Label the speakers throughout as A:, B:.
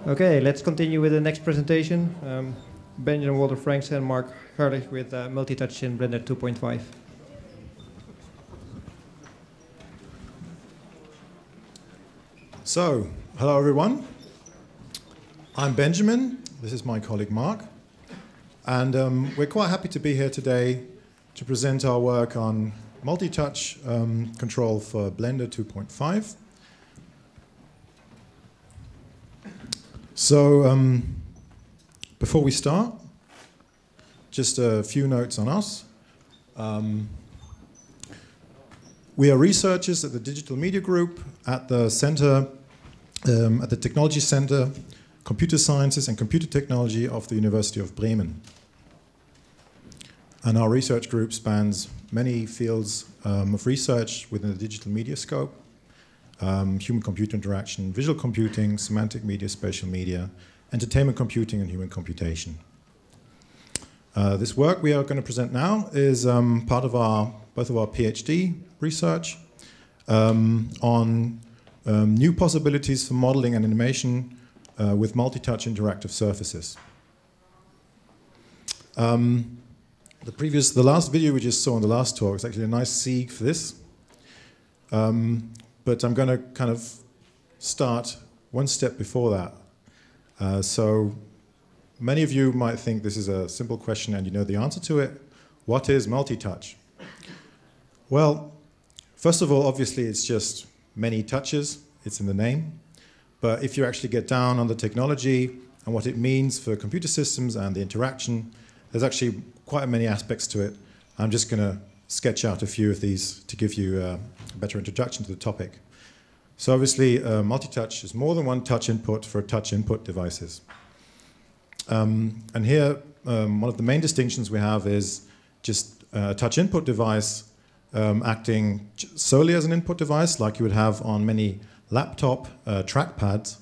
A: Okay, let's continue with the next presentation. Benjamin Walther-Franks and Marc Herrlich with Multitouch in Blender 2.5.
B: So, hello everyone. I'm Benjamin. This is my colleague Marc. And we're quite happy to be here today to present our work on multi-touch control for Blender 2.5. So, before we start, just a few notes on us. We are researchers at the Digital Media Group at the Center, at the Technology Center, Computer Sciences and Computer Technology of the University of Bremen. And our research group spans many fields of research within the digital media scope. Human-computer interaction, visual computing, semantic media, spatial media, entertainment computing, and human computation. This work we are going to present now is part of both of our PhD research on new possibilities for modeling and animation with multi-touch interactive surfaces. The last video we just saw in the last talk is actually a nice segue for this. But I'm going to kind of start one step before that. So many of you might think this is a simple question and you know the answer to it. What is multi-touch? Well, first of all, obviously it's just many touches. It's in the name. But if you actually get down on the technology and what it means for computer systems and the interaction, there's actually quite many aspects to it. I'm just going to sketch out a few of these to give you a better introduction to the topic. So obviously, multi-touch is more than one touch input for touch input devices. And here, one of the main distinctions we have is just a touch input device acting solely as an input device, like you would have on many laptop trackpads,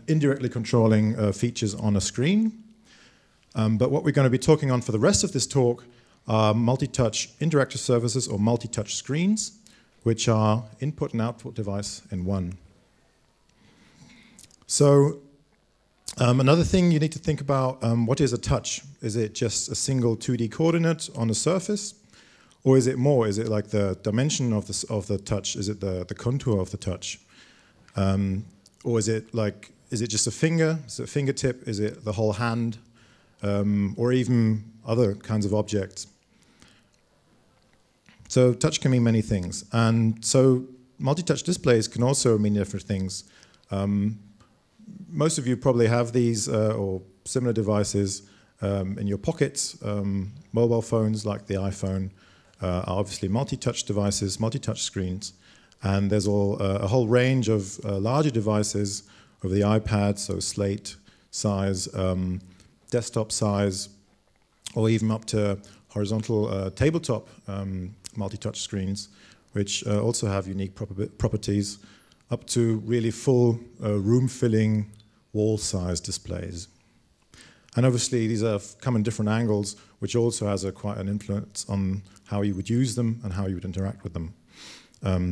B: indirectly controlling features on a screen. But what we're going to be talking on for the rest of this talk are multi-touch interactive surfaces or multi-touch screens, which are input and output device in one. So another thing you need to think about, what is a touch? Is it just a single 2D coordinate on a surface? Or is it more? Is it like the dimension of the touch? Is it the contour of the touch? Or is it just a finger? Is it a fingertip? Is it the whole hand? Or even other kinds of objects. So touch can mean many things. And so multi-touch displays can also mean different things. Most of you probably have these or similar devices in your pockets. Mobile phones like the iPhone are obviously multi-touch devices, multi-touch screens. And there's a whole range of larger devices of the iPad, so slate size, desktop size, or even up to horizontal tabletop multi-touch screens, which also have unique properties, up to really full room-filling wall-size displays. And obviously these come in different angles, which also has quite an influence on how you would use them and how you would interact with them.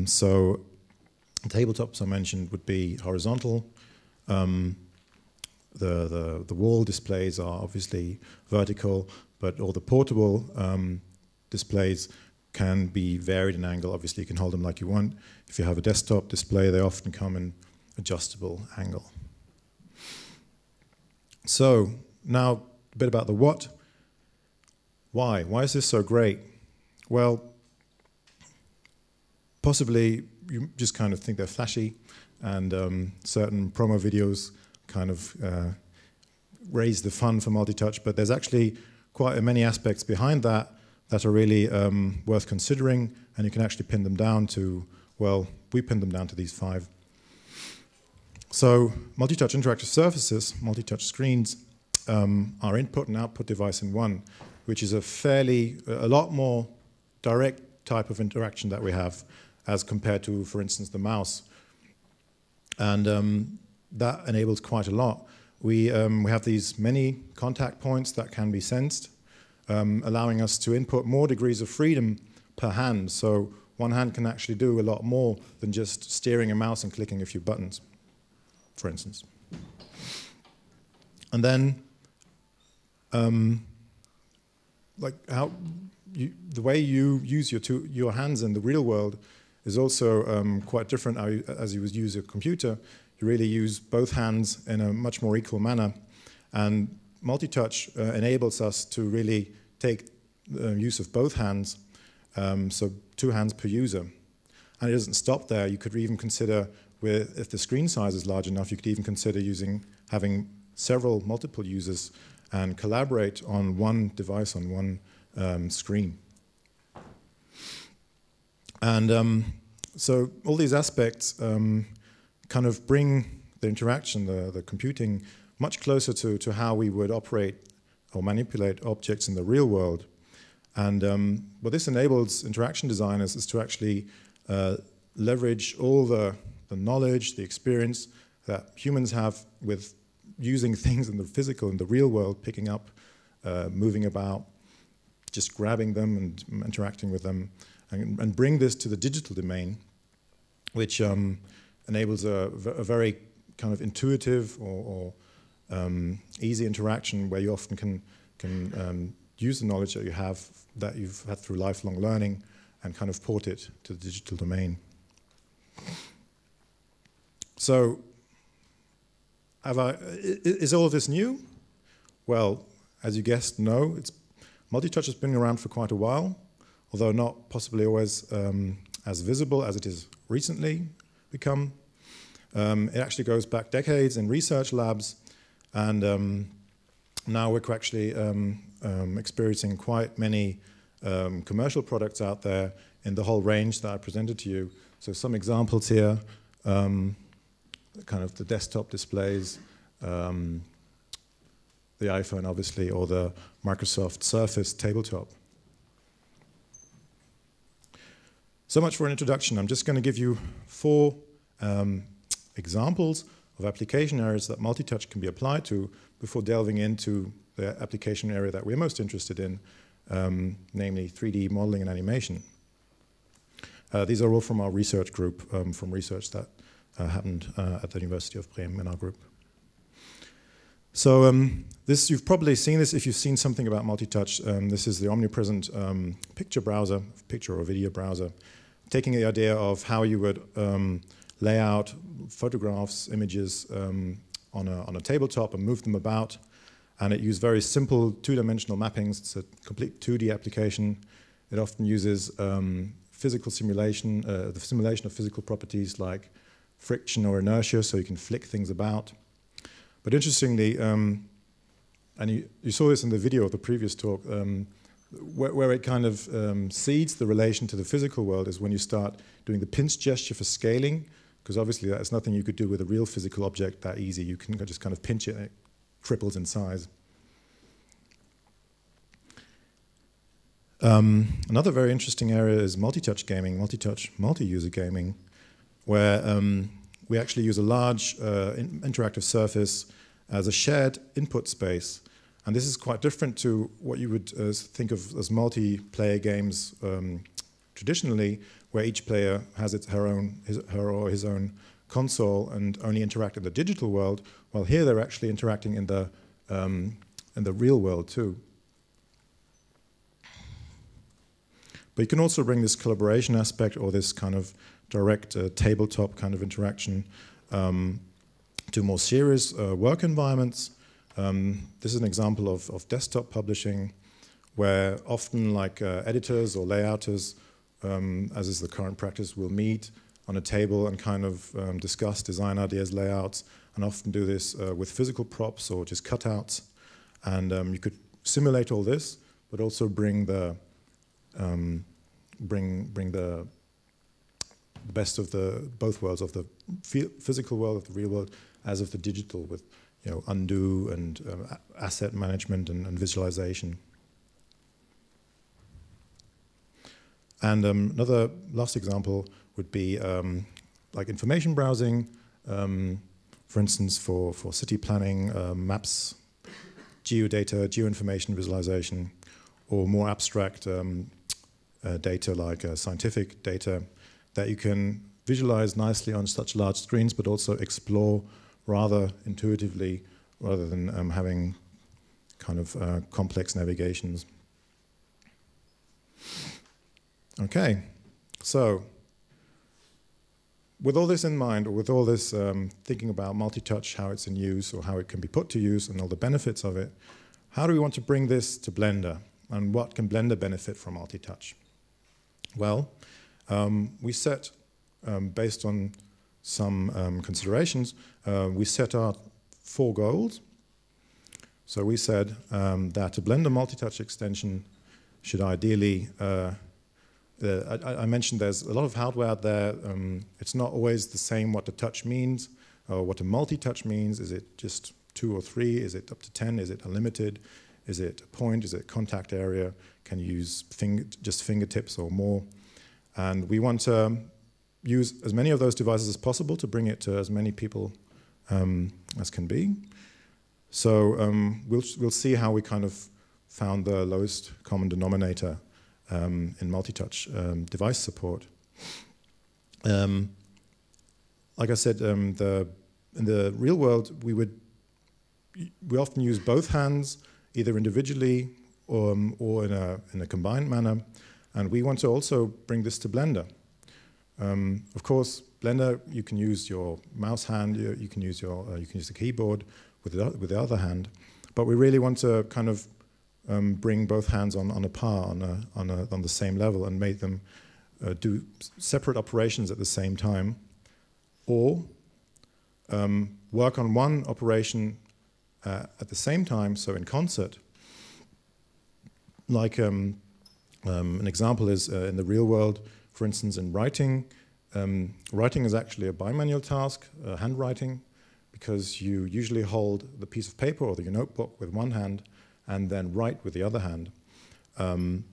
B: So tabletops I mentioned would be horizontal. The wall displays are obviously vertical, but all the portable displays can be varied in angle. Obviously, you can hold them like you want. If you have a desktop display, they often come in adjustable angle. So now a bit about the what. Why? Why is this so great? Well, possibly you just kind of think they're flashy, and certain promo videos kind of raise the fun for multi-touch, but there's actually quite many aspects behind that that are really worth considering, and you can actually pin them down to, well, we pinned them down to these 5. So multi-touch interactive surfaces, multi-touch screens, are input and output device in one, which is a lot more direct type of interaction that we have as compared to, for instance, the mouse. And that enables quite a lot. We have these many contact points that can be sensed, allowing us to input more degrees of freedom per hand. So one hand can actually do a lot more than just steering a mouse and clicking a few buttons, for instance. And then, the way you use your hands in the real world is also quite different as you would use a computer. You really use both hands in a much more equal manner. And multi-touch enables us to really take the use of both hands, so 2 hands per user. And it doesn't stop there. You could even consider, if the screen size is large enough, you could even consider having multiple users and collaborate on one device, on one screen. And so all these aspects kind of bring the interaction, the computing, much closer to how we would operate or manipulate objects in the real world. And what this enables interaction designers is to actually leverage all the knowledge, the experience that humans have with using things in the physical, in the real world, picking up, moving about, just grabbing them and interacting with them, and bring this to the digital domain, which enables a very kind of intuitive or easy interaction where you often can use the knowledge that you've had through lifelong learning and kind of port it to the digital domain. So, is all of this new? Well, as you guessed, no. Multitouch has been around for quite a while, although not possibly always as visible as it has recently become. It actually goes back decades in research labs, and now we're actually experiencing quite many commercial products out there in the whole range that I presented to you. So some examples here, kind of the desktop displays, the iPhone obviously, or the Microsoft Surface tabletop. So much for an introduction. I'm just going to give you 4 examples of application areas that multi-touch can be applied to before delving into the application area that we're most interested in, namely 3D modeling and animation. These are all from our research group, from research that happened at the University of Bremen in our group. So you've probably seen this if you've seen something about multi-touch. This is the omnipresent picture browser, picture or video browser, taking the idea of how you would lay out photographs, images on a tabletop and move them about. And it used very simple 2-dimensional mappings. It's a complete 2D application. It often uses physical simulation, the simulation of physical properties like friction or inertia, so you can flick things about. But interestingly, and you saw this in the video of the previous talk, where it kind of seeds the relation to the physical world is when you start doing the pinch gesture for scaling, because obviously that's nothing you could do with a real physical object that easy. You can just kind of pinch it and it triples in size. Another very interesting area is multi-touch gaming, multi-user gaming, where we actually use a large interactive surface as a shared input space. And this is quite different to what you would think of as multiplayer games traditionally, where each player has her or his own console and only interact in the digital world, while here they're actually interacting in the real world too. But you can also bring this collaboration aspect or this kind of direct tabletop kind of interaction to more serious work environments. This is an example of desktop publishing, where often like editors or layouters, as is the current practice, will meet on a table and kind of discuss design ideas, layouts, and often do this with physical props or just cutouts. And you could simulate all this, but also bring the best of both worlds, of the physical world, of the real world, as of the digital, with undo and asset management and visualization. And another last example would be like information browsing, for instance, for city planning, maps, geodata, geoinformation visualization, or more abstract data like scientific data that you can visualize nicely on such large screens, but also explore rather intuitively rather than having kind of complex navigations. Okay, so with all this in mind, or with all this thinking about multi-touch, how it's in use or how it can be put to use and all the benefits of it, how do we want to bring this to Blender? And what can Blender benefit from multi-touch? Well, we set, based on some considerations, we set our 4 goals. So we said that a Blender multi-touch extension should ideally, I mentioned there's a lot of hardware out there. It's not always the same what the touch means or what a multi-touch means. Is it just 2 or 3? Is it up to 10? Is it unlimited? Is it a point? Is it contact area? Can you use just fingertips or more? And we want to use as many of those devices as possible to bring it to as many people as can be. So we'll see how we kind of found the lowest common denominator in multi-touch device support. Like I said, in the real world, we often use both hands, either individually or in a combined manner, and we want to also bring this to Blender. Of course, Blender, you can use your mouse hand, you can use the keyboard with the other hand, but we really want to kind of bring both hands on a par, on the same level, and make them do separate operations at the same time, or work on one operation at the same time, so in concert. Like an example is in the real world, for instance, in writing. Writing is actually a bimanual task, handwriting, because you usually hold the piece of paper or your notebook with one hand and then write with the other hand. And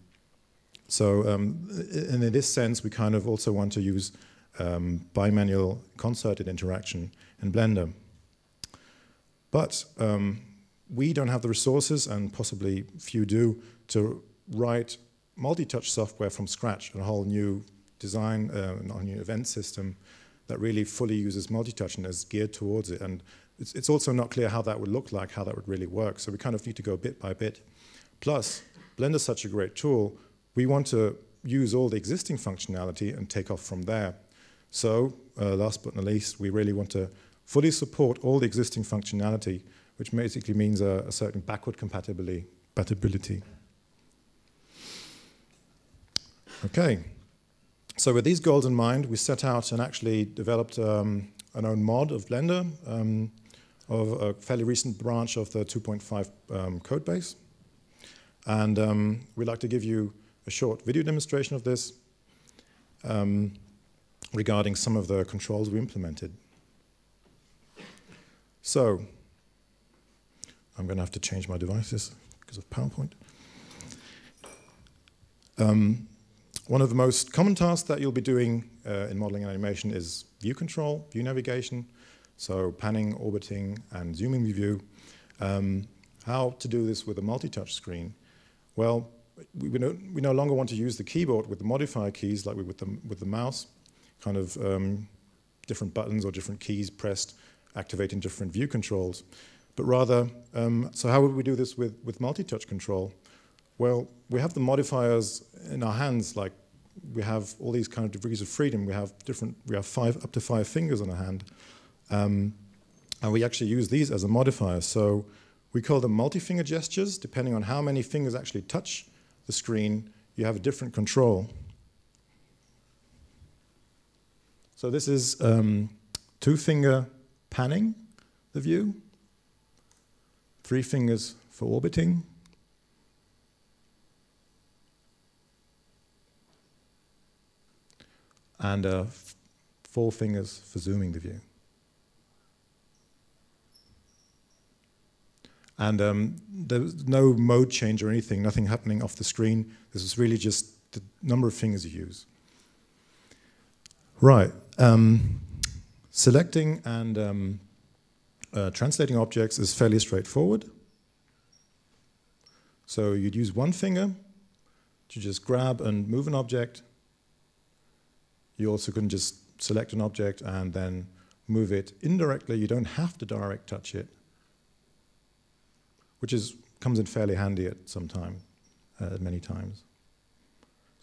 B: in this sense, we kind of also want to use bimanual concerted interaction in Blender. But we don't have the resources, and possibly few do, to write multi-touch software from scratch, a whole new design, a whole new event system that really fully uses multi-touch and is geared towards it. And it's also not clear how that would look like, how that would really work. So we kind of need to go bit by bit. Plus, Blender's such a great tool, we want to use all the existing functionality and take off from there. So, last but not least, we really want to fully support all the existing functionality, which basically means a certain backward compatibility. Okay, so with these goals in mind, we set out and actually developed an own mod of Blender, of a fairly recent branch of the 2.5 code base. And we'd like to give you a short video demonstration of this regarding some of the controls we implemented. So, I'm going to have to change my devices because of PowerPoint. One of the most common tasks that you'll be doing in modeling and animation is view control, view navigation, so panning, orbiting, and zooming the view. How to do this with a multi-touch screen? Well, we no longer want to use the keyboard with the modifier keys like we with the mouse, kind of different buttons or different keys pressed, activating different view controls. But rather, so how would we do this with multi-touch control? Well, we have the modifiers in our hands, like we have all these kind of degrees of freedom. We have up to 5 fingers on a hand, and we actually use these as a modifier. So we call them multi-finger gestures. Depending on how many fingers actually touch the screen, you have a different control. So this is 2-finger panning the view, 3 fingers for orbiting, and 4 fingers for zooming the view. And there's no mode change or anything, nothing happening off the screen. This is really just the number of fingers you use. Right. Selecting and translating objects is fairly straightforward. So you'd use one finger to just grab and move an object. You also can just select an object and then move it indirectly. You don't have to direct touch it, which comes in fairly handy at many times.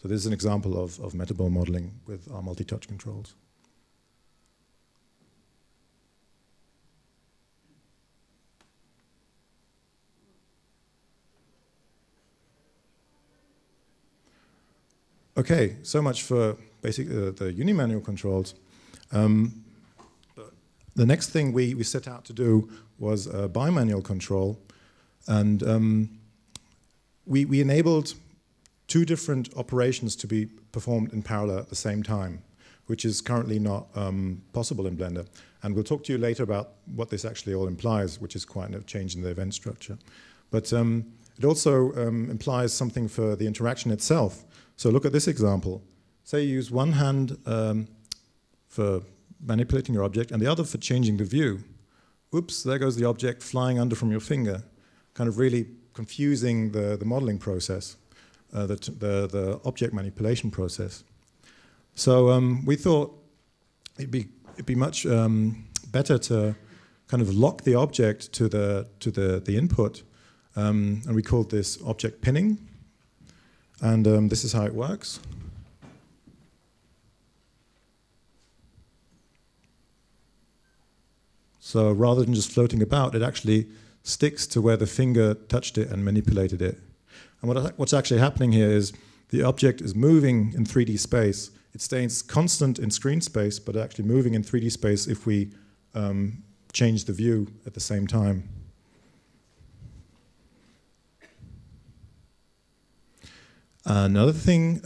B: So this is an example of metaball modeling with our multi-touch controls. Okay, so much for basically the unimanual controls. The next thing we set out to do was a bimanual control, and we enabled two different operations to be performed in parallel at the same time, which is currently not possible in Blender. And we'll talk to you later about what this actually all implies, which is quite a change in the event structure. But it also implies something for the interaction itself. So look at this example. Say you use one hand for manipulating your object and the other for changing the view. Oops, there goes the object flying under from your finger, kind of really confusing the modeling process, the object manipulation process. So we thought it'd be much better to kind of lock the object to the input, and we called this object pinning. And this is how it works. So rather than just floating about, it actually sticks to where the finger touched it and manipulated it. And what's actually happening here is the object is moving in 3D space. It stays constant in screen space, but actually moving in 3D space if we change the view at the same time. Another thing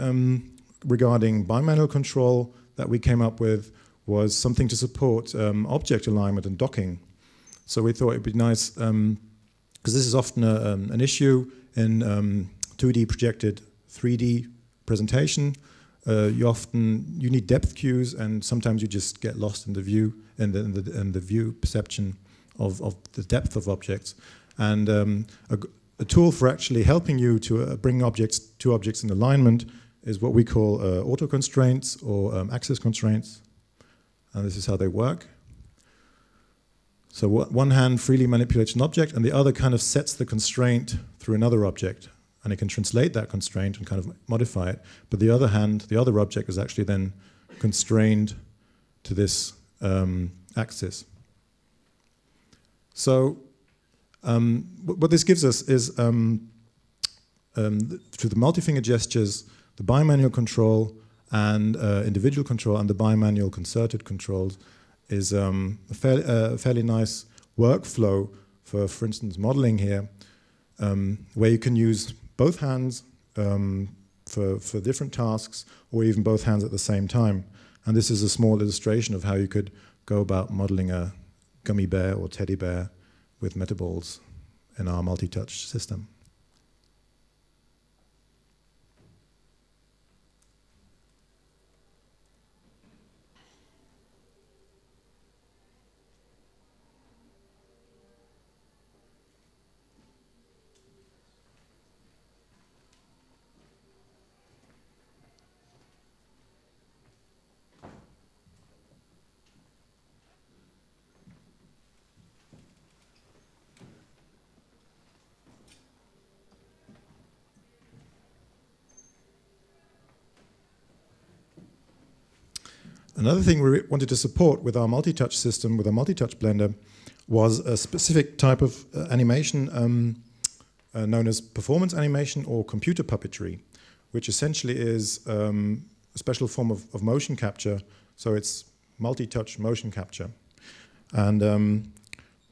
B: regarding bimanual control that we came up with was something to support object alignment and docking. So we thought it'd be nice, because this is often an issue in 2D projected 3D presentation. You need depth cues, and sometimes you just get lost in the view and the view perception of the depth of objects. And a tool for actually helping you to bring two objects in alignment is what we call auto constraints or axis constraints. And this is how they work. So one hand freely manipulates an object, and the other kind of sets the constraint through another object. And it can translate that constraint and kind of modify it. But the other hand, the other object is actually then constrained to this axis. So what this gives us is, through the multi-finger gestures, the bimanual control and individual control and the bimanual concerted controls is a fairly nice workflow for instance, modeling here, where you can use both hands for different tasks, or even both hands at the same time. And this is a small illustration of how you could go about modeling a gummy bear or teddy bear with metaballs in our multi-touch system. Another thing we wanted to support with our multi-touch system, with our multi-touch blender, was a specific type of animation known as performance animation or computer puppetry, which essentially is a special form of motion capture. So it's multi-touch motion capture. And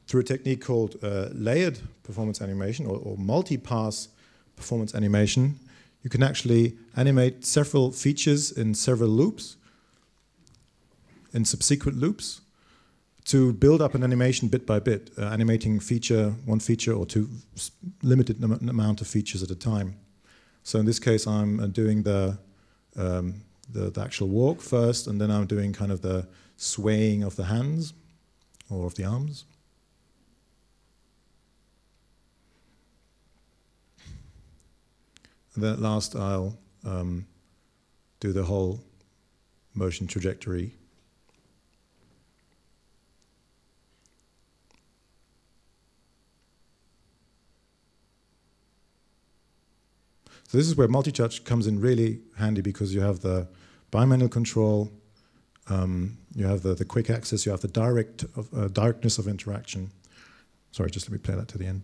B: through a technique called layered performance animation or multi-pass performance animation, you can actually animate several features in several loops, in subsequent loops, to build up an animation bit by bit, animating one feature or two limited amount of features at a time. So in this case, I'm doing the actual walk first, and then I'm doing kind of the swaying of the hands or of the arms. And then at last, I'll do the whole motion trajectory. So this is where multi-touch comes in really handy, because you have the bimanual control, you have the quick access, you have the directness of interaction. Sorry, just let me play that to the end.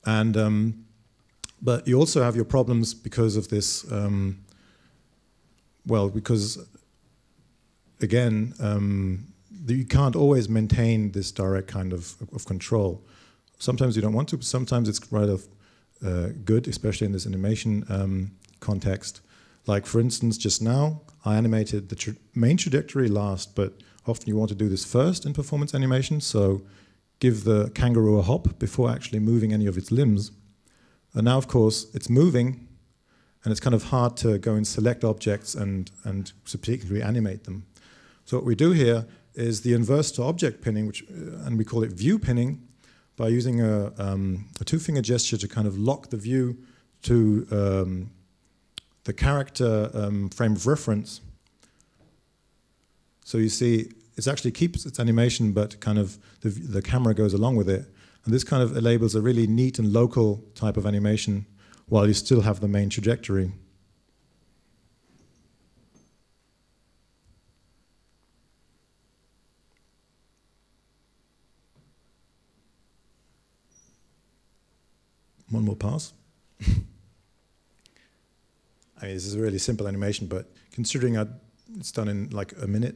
B: And but you also have your problems because of this. Well, because again, you can't always maintain this direct kind of control. Sometimes you don't want to, but sometimes it's rather good, especially in this animation context. Like for instance, just now, I animated the main trajectory last, but often you want to do this first in performance animation, so give the kangaroo a hop before actually moving any of its limbs. And now, of course, it's moving, and it's kind of hard to go and select objects and particularly animate them. So what we do here is the inverse to object pinning, which, and we call it view pinning, by using a two-finger gesture to kind of lock the view to the character frame of reference. So you see, it actually keeps its animation, but kind of the camera goes along with it. And this kind of enables a really neat and local type of animation while you still have the main trajectory. One more pass. I mean, this is a really simple animation, but considering it's done in like a minute.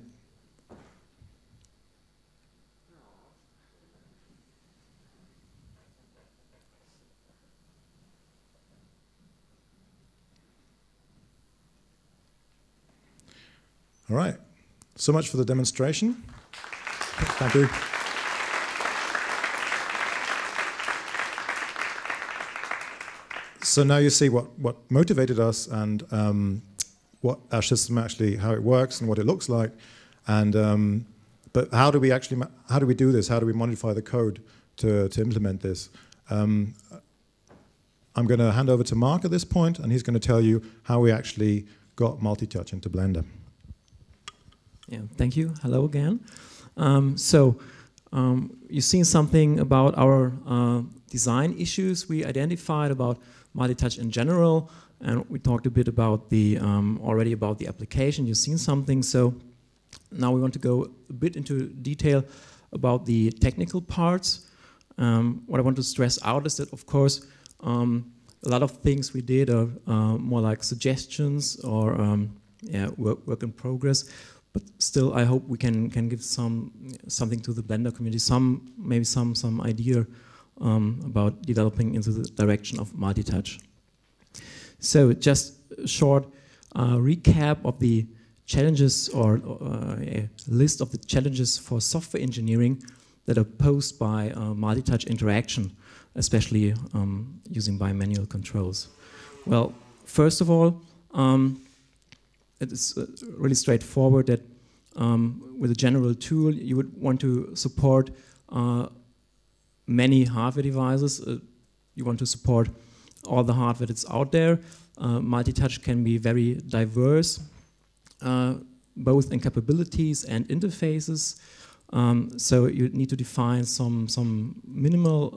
B: All right, so much for the demonstration. Thank you. So now you see what motivated us and what our system actually, how it works and what it looks like. And but how do we do this? How do we modify the code to implement this? I'm going to hand over to Marc at this point, and he's going to tell you how we actually got multi-touch into Blender.
C: Yeah, thank you. Hello again. You've seen something about our design issues we identified about multi-touch in general, and we talked a bit about the already about the application. You've seen something, so now we want to go a bit into detail about the technical parts. What I want to stress out is that, of course, a lot of things we did are more like suggestions or work in progress. But still, I hope we can give something to the Blender community, maybe some idea about developing into the direction of multi-touch. So just a short recap of the challenges or a list of the challenges for software engineering that are posed by multi-touch interaction, especially using bimanual controls. Well, first of all, it is really straightforward that with a general tool, you would want to support many hardware devices. You want to support all the hardware that's out there. Multi-touch can be very diverse, both in capabilities and interfaces. So you need to define some minimal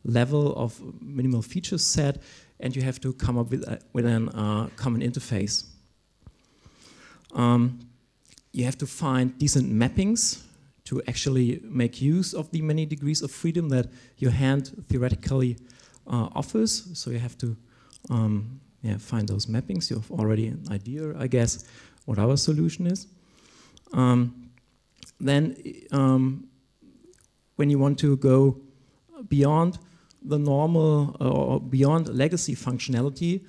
C: level of minimal feature set, and you have to come up with a common interface. You have to find decent mappings to actually make use of the many degrees of freedom that your hand theoretically offers. So you have to find those mappings. You have already an idea, I guess, what our solution is. Then when you want to go beyond the normal or beyond legacy functionality,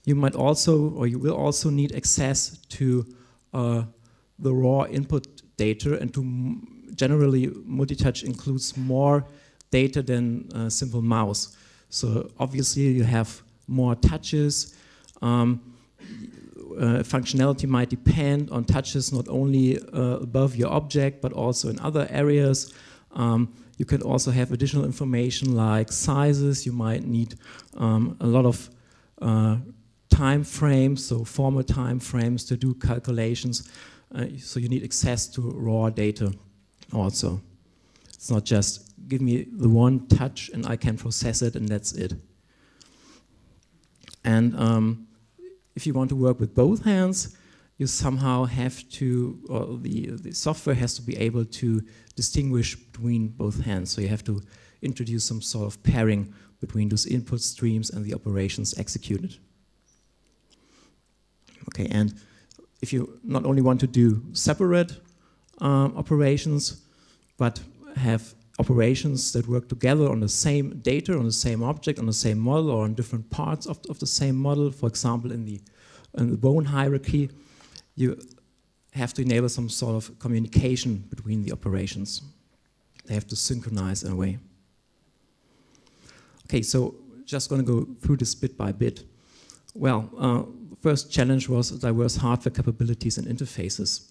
C: you might also, or you will also need access to the raw input data, and to generally multi-touch includes more data than a simple mouse. So obviously you have more touches. Functionality might depend on touches not only above your object, but also in other areas. You can also have additional information like sizes. You might need a lot of time frames, so formal time frames to do calculations. So you need access to raw data also. It's not just give me the one touch and I can process it and that's it. And if you want to work with both hands, you somehow have to, or the software has to be able to distinguish between both hands. So you have to introduce some sort of pairing between those input streams and the operations executed. Okay, and if you not only want to do separate operations, but have operations that work together on the same data, on the same object, on the same model, or on different parts of the same model, for example, in the bone hierarchy, you have to enable some sort of communication between the operations. They have to synchronize in a way. Okay, so just going to go through this bit by bit. Well, first challenge was diverse hardware capabilities and interfaces.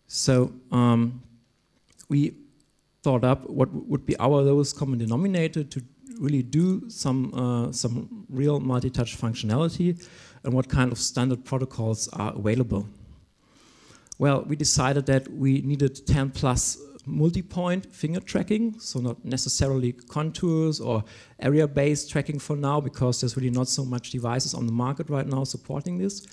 C: So we thought up what would be our lowest common denominator to really do some real multi-touch functionality, and what kind of standard protocols are available. Well, we decided that we needed 10 plus multi-point finger tracking, so not necessarily contours or area-based tracking for now, because there's really not so much devices on the market right now supporting this.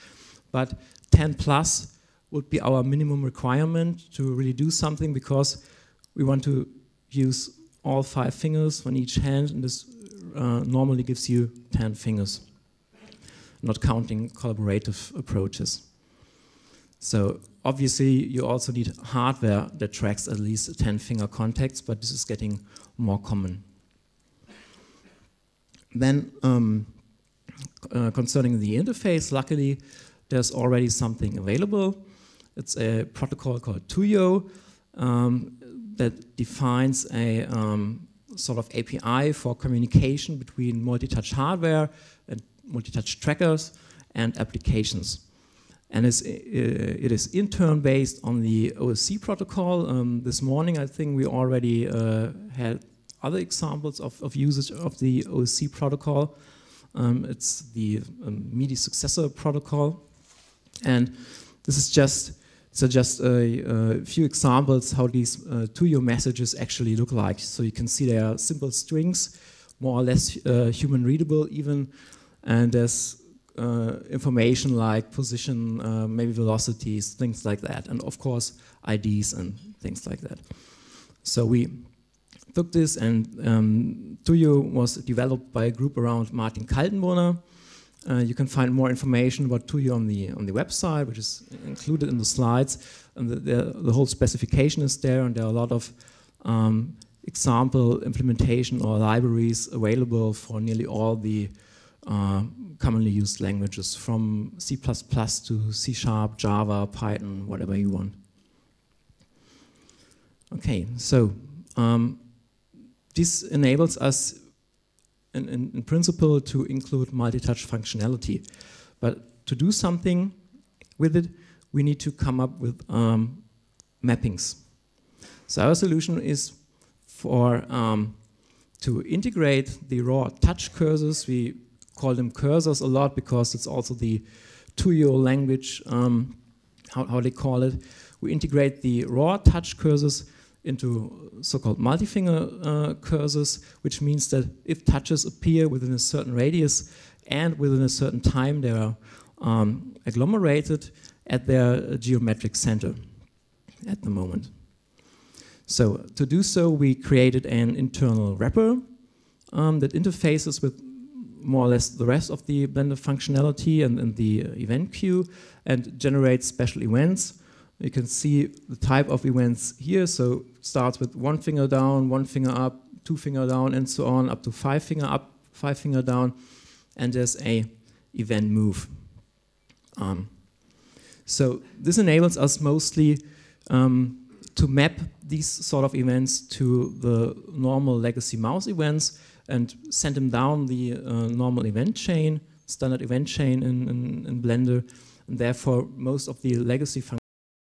C: But 10 plus would be our minimum requirement to really do something, because we want to use all 5 fingers on each hand, and this normally gives you 10 fingers, not counting collaborative approaches. So obviously you also need hardware that tracks at least 10 finger contacts, but this is getting more common. Then concerning the interface, luckily there's already something available. It's a protocol called Tuyo that defines a sort of API for communication between multi-touch hardware and multi-touch trackers and applications. And it is in-turn based on the OSC protocol. This morning, I think we already had other examples of usage of the OSC protocol. It's the MIDI successor protocol. And this is just a few examples how these Tuyo messages actually look like. So you can see they are simple strings, more or less human readable even, and there's information like position, maybe velocities, things like that, and of course IDs and things like that. So we took this, and Tuyo was developed by a group around Martin Kaltenbrunner. You can find more information about Tuyo on the website, which is included in the slides, and the whole specification is there, and there are a lot of example implementation or libraries available for nearly all the commonly used languages, from C++ to C#, Java, Python, whatever you want. Okay, so this enables us in principle to include multi-touch functionality. But to do something with it, we need to come up with mappings. So our solution is for to integrate the raw touch cursors. We call them cursors a lot because it's also the Tuyo language, how they call it. We integrate the raw touch cursors into so-called multi-finger cursors, which means that if touches appear within a certain radius and within a certain time, they are agglomerated at their geometric center at the moment. So to do so, we created an internal wrapper that interfaces with more or less the rest of the Blender functionality and the event queue, and generates special events. You can see the type of events here. So it starts with 1 finger down, 1 finger up, 2 finger down, and so on, up to 5 finger up, 5 finger down, and there's a event move. So this enables us mostly to map these sort of events to the normal legacy mouse events and send them down the normal event chain, standard event chain in Blender. And therefore, most of the legacy functions